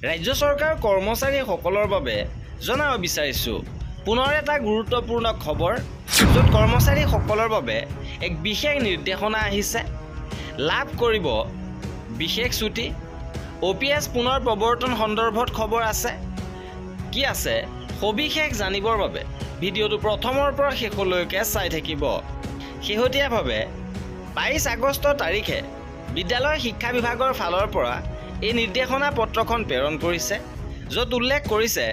ৰাজ্য চৰকাৰ কৰ্মচাৰীসকলৰ বাবে জনাব বিচাৰিছোঁ পুনৰ এটা গুৰুত্বপূৰ্ণ খবৰ য'ত কৰ্মচাৰীসকলৰ বাবে এক বিশেষ নিৰ্দেশনা আহিছে লাভ কৰিব বিশেষ ছুটি OPS পুনৰ প্ৰৱৰ্তন সন্দৰ্ভত খবৰ আছে কি আছে সবিশেষ জানিবৰ বাবে ভিডিঅ'টো প্ৰথমৰ পৰা শেষলৈকে চাই থাকিব শেহতীয়াভাৱে 22 আগষ্ট তাৰিখে বিদ্যালয় শিক্ষা বিভাগৰ ফালৰ পৰা এই নিৰ্দেশনা পত্ৰখন প্ৰেৰণ কৰিছে য'ত উল্লেখ কৰিছে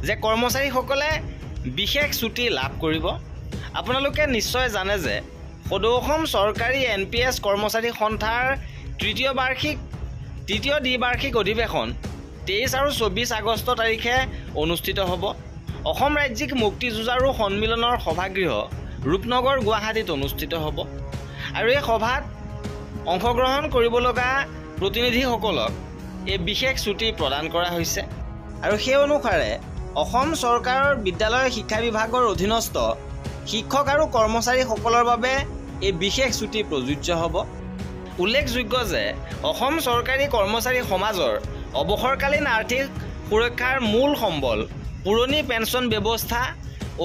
যে কৰ্মচাৰীসকলে বিশেষ ছুটি লাভ কৰিব আপোনালোকে নিশ্চয় জানে যে সদৌ অসম চৰকাৰী NPS কৰ্মচাৰী সন্থাৰ তৃতীয় দ্বিবাৰ্ষিক অধিৱেশন 23 আৰু 24 আগষ্ট তাৰিখে অনুষ্ঠিত হ'ব অসম ৰাজ্যিক মুক্তিযুঁজাৰু সন্মিলনৰ সভাগৃহ ৰূপনগৰ গুৱাহাটীত অনুষ্ঠিত হ'ব আৰু এই সভাত অংশগ্ৰহণ কৰিব লগা প্ৰতিনিধিসকলক এই বিশেষ ছুটি প্ৰদান কৰা হৈছে আৰু সেই অনুসাৰে অসম চৰকাৰৰ বিদ্যালয় শিক্ষা বিভাগৰ অধীনস্থ শিক্ষক আৰু কৰ্মচাৰীসকলৰ বাবে এই বিশেষ ছুটি প্ৰযোজ্য হ'ব উল্লেখযোগ্য যে অসম চৰকাৰী কৰ্মচাৰী সমাজৰ অৱসৰকালীন আৰ্থিক সুৰক্ষাৰ মূল সম্বল পুৰণি পেঞ্চন ব্যৱস্থা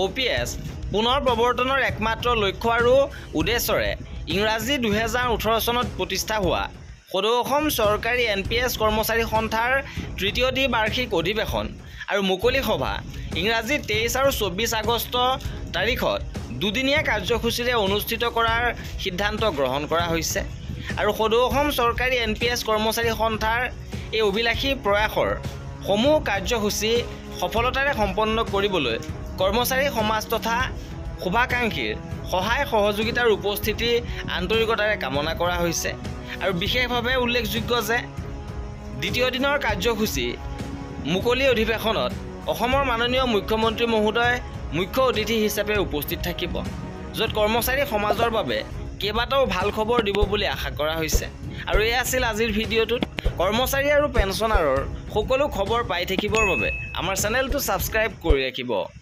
OPS পুনৰ প্ৰৱৰ্তনৰ একমাত্ৰ লক্ষ্য আৰু উদ্দেশ্যৰে ইংৰাজী 2018 চনত প্ৰতিষ্ঠা হোৱা সদৌ অসম চৰকাৰী NPS কৰ্মচাৰী সন্থাৰ তৃতীয় দ্বিবাৰ্ষিক অধিৱেশন আৰু মুকলি সভা ইংৰাজী 23 আৰু 24 আগষ্ট তাৰিখত দুদিনীয়া কাৰ্যসূচীৰে অনুষ্ঠিত কৰাৰ সিদ্ধান্ত গ্ৰহণ কৰা হৈছে আৰু সদৌ অসম চৰকাৰী NPS কৰ্মচাৰী সন্থাৰ এই অভিলাষী প্ৰয়াসৰ সমূহ কাৰ্যসূচী সফলতাৰে সম্পন্ন কৰিবলৈ কৰ্মচাৰী সমাজ তথা শুভাকাংক্ষীৰ সহায় সহযোগিতাৰ উপস্থিতি আন্তৰিকতাৰে কামনা কৰা হৈছে আৰু বিশেষভাৱে উল্লেখযোগ্য যে দ্বিতীয় দিনৰ কাৰ্যসূচী মুকলি অধিৱেশনত অসমৰ মাননীয় মুখ্যমন্ত্ৰী মহোদয় মুখ্য অতিথি হিচাপে উপস্থিত থাকিব য'ত কৰ্মচাৰী সমাজৰ বাবে কেইবাটাও ভাল খবৰ দিব বুলি আশা কৰা হৈছে আৰু এই আছিল আজিৰ ভিডিঅ'টোত কৰ্মচাৰী আৰু পেঞ্চনাৰৰ সকলো খবৰ পাই থাকিবৰ বাবে আমাৰ চেনেলটো ছাবস্ক্ৰাইব কৰি ৰাখিব